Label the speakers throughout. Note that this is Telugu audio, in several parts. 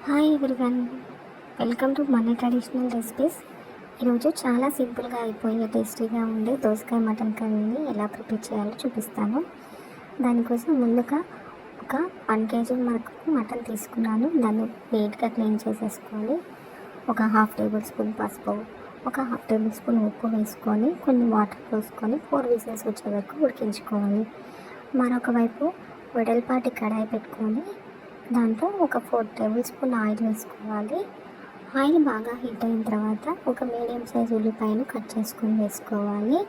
Speaker 1: హాయ్ ఎవ్రీవన్, వెల్కమ్ టు మన ట్రెడిషనల్ రెసిపీస్. ఈరోజు చాలా సింపుల్గా అయిపోయే టేస్టీగా ఉండే దోసకాయ మటన్ కర్రీని ఎలా ప్రిపేర్ చేయాలో చూపిస్తాను. దానికోసం ముందుగా ఒక 1 kg మటన్ తీసుకున్నాను. దాన్ని నీట్గా క్లీన్ చేసేసుకొని ఒక 1/2 టేబుల్ స్పూన్ పసుపు, ఒక 1/2 టేబుల్ స్పూన్ ఉప్పు వేసుకొని కొన్ని వాటర్ పోసుకొని 4 విజిల్స్ వచ్చే వరకు ఉడికించుకోవాలి. మరొక వైపు వెడల్పాటి కడాయి పెట్టుకొని దాంట్లో ఒక 4 టేబుల్ స్పూన్ ఆయిల్ వేసుకోవాలి. ఆయిల్ బాగా హీట్ అయిన తర్వాత ఒక మీడియం సైజ్ ఉల్లిపాయను కట్ చేసుకొని వేసుకోవాలి.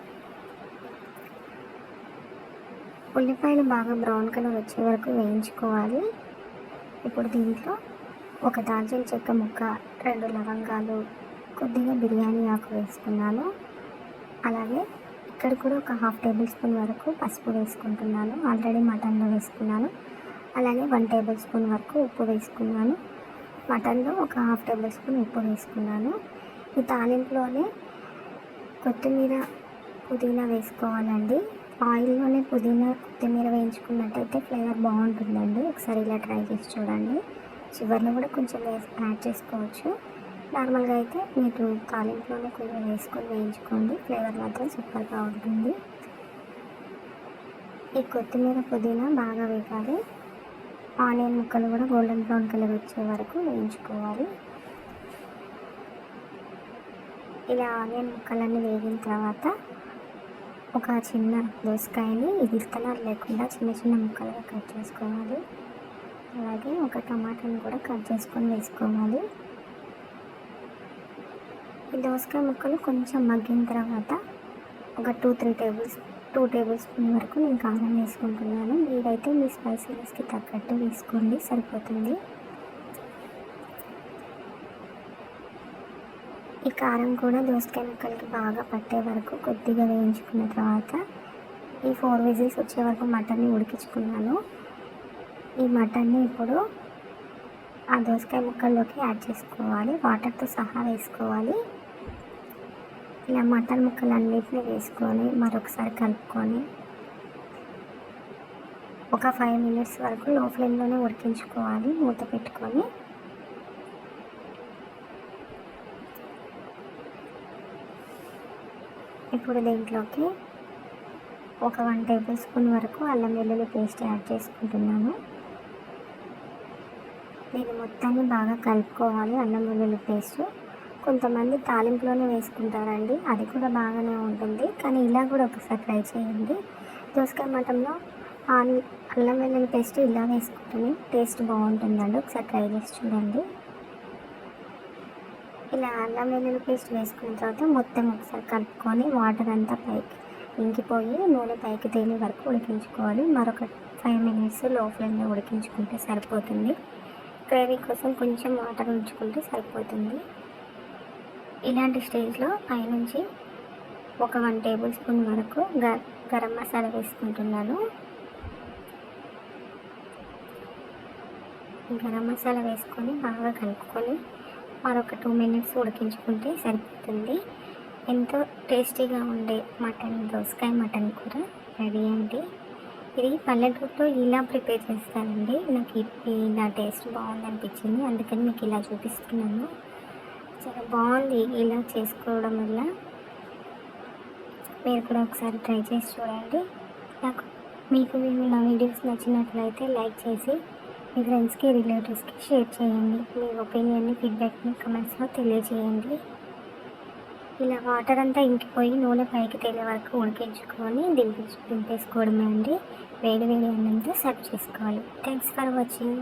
Speaker 1: ఉల్లిపాయలు బాగా బ్రౌన్ కలర్ వచ్చే వరకు వేయించుకోవాలి. ఇప్పుడు దీంట్లో ఒక దాల్చిన చెక్క ముక్క, 2 లవంగాలు, కొద్దిగా బిర్యానీ ఆకు వేసుకున్నాను. అలాగే ఇక్కడ కూడా ఒక 1/2 టేబుల్ స్పూన్ వరకు పసుపు వేసుకుంటున్నాను. ఆల్రెడీ మటన్లో వేసుకున్నాను. అలాగే 1 టేబుల్ స్పూన్ వరకు ఉప్పు వేసుకున్నాను. మటన్లో ఒక 1/2 టేబుల్ స్పూన్ ఉప్పు వేసుకున్నాను. ఈ తాలింపులోనే కొత్తిమీర, పుదీనా వేసుకోవాలండి. ఆయిల్లోనే పుదీనా, కొత్తిమీర వేయించుకున్నట్టయితే ఫ్లేవర్ బాగుంటుందండి. ఒకసారి ఇలా ట్రై చేసి చూడండి. చివరిలో కూడా కొంచెం యాడ్ చేసుకోవచ్చు. నార్మల్గా అయితే మీరు తాలింపులోనే కొంచెం వేసుకొని వేయించుకోండి. ఫ్లేవర్ మాత్రం సూపర్గా ఉంటుంది. ఈ కొత్తిమీర, పుదీనా బాగా వేగాలి. ఆనియన్ ముక్కలు కూడా గోల్డెన్ బ్రౌన్ కలర్ వచ్చే వరకు వేయించుకోవాలి. ఇలా ఆనియన్ ముక్కలన్నీ వేగిన తర్వాత ఒక చిన్న దోసకాయని విత్తనాలు లేకుండా చిన్న చిన్న ముక్కలుగా కట్ చేసుకోవాలి. అలాగే ఒక టమాటాని కూడా కట్ చేసుకొని వేసుకోవాలి. ఈ దోసకాయ ముక్కలు కొంచెం మగ్గిన తర్వాత ఒక 2 టేబుల్ స్పూన్ వరకు నేను కారం వేసుకుంటున్నాను. మీరైతే మీ స్పైసీనెస్కి తగ్గట్టు వేసుకోండి, సరిపోతుంది. ఈ కారం కూడా దోసకాయ ముక్కలకి బాగా పట్టే వరకు కొద్దిగా వేయించుకున్న తర్వాత ఈ 4 విజిల్స్ వచ్చే వరకు మటన్ని ఉడికించుకున్నాను. ఈ మటన్ని ఇప్పుడు ఆ దోసకాయ ముక్కల్లోకి యాడ్ చేసుకోవాలి. వాటర్తో సహా వేసుకోవాలి. ఇలా మటన్ ముక్కలన్నిటిని వేసుకొని మరొకసారి కలుపుకొని ఒక 5 మినిట్స్ వరకు లో ఫ్లేమ్లోనే ఉడికించుకోవాలి. మూత పెట్టుకొని ఇప్పుడు దీంట్లోకి ఒక 1 టేబుల్ స్పూన్ వరకు అల్లం వెల్లుల్లి పేస్ట్ యాడ్ చేసుకుంటున్నాను. దీన్ని మొత్తాన్ని బాగా కలుపుకోవాలి. అల్లం వెల్లుల్లి పేస్ట్ కొంతమంది తాలింపులోనే వేసుకుంటారండి, అది కూడా బాగానే ఉంటుంది. కానీ ఇలా కూడా ఒకసారి ట్రై చేయండి. దోసకాయ మటన్లో అల్లం వెల్లుల్లి పేస్ట్ ఇలా వేసుకుంటేనే టేస్ట్ బాగుంటుందండి. ఒకసారి ట్రై చేసి చూడండి. ఇలా అల్లం వెల్లుల్లి పేస్ట్ వేసుకున్న తర్వాత మొత్తం ఒకసారి కలుపుకొని వాటర్ అంతా పైకి ఇంకిపోయి నూనె పైకి తేలే వరకు ఉడికించుకోవాలి. మరొక 5 మినిట్స్ లో ఫ్లేమ్లో ఉడికించుకుంటే సరిపోతుంది. గ్రేవీ కోసం కొంచెం వాటర్ ఉంచుకుంటే సరిపోతుంది. ఇలాంటి స్టేజ్లో పైనుంచి ఒక 1 టేబుల్ స్పూన్ వరకు గరం మసాలా వేసుకుంటున్నాను. గరం మసాలా వేసుకొని బాగా కలుపుకొని మరొక 2 మినిట్స్ ఉడికించుకుంటే సరిపోతుంది. ఎంతో టేస్టీగా ఉండే దోసకాయ మటన్ కూర రెడీ అండి. ఇది పల్లెటూరులో ఇలా ప్రిపేర్ చేస్తానండి. నాకు ఇలా టేస్ట్ బాగుందనిపించింది, అందుకని మీకు ఇలా చూపిస్తున్నాను. చాలా బాగుంది. ఇలా చేసుకోవడం వల్ల మీరు కూడా ఒకసారి ట్రై చేసి చూడండి. మీకు నా వీడియోస్ నచ్చినట్లయితే లైక్ చేసి మీ ఫ్రెండ్స్కి, రిలేటివ్స్కి షేర్ చేయండి. మీ ఒపీనియన్ని, ఫీడ్బ్యాక్ని కమెంట్స్లో తెలియజేయండి. ఇలా వాటర్ అంతా ఇంకిపోయి నూనె పైకి తేలే వరకు ఉడికించుకొని దింపేసుకోవడమే అండి. వేడి వేడి అన్నంతో సర్వ్ చేసుకోవాలి. Thanks for watching.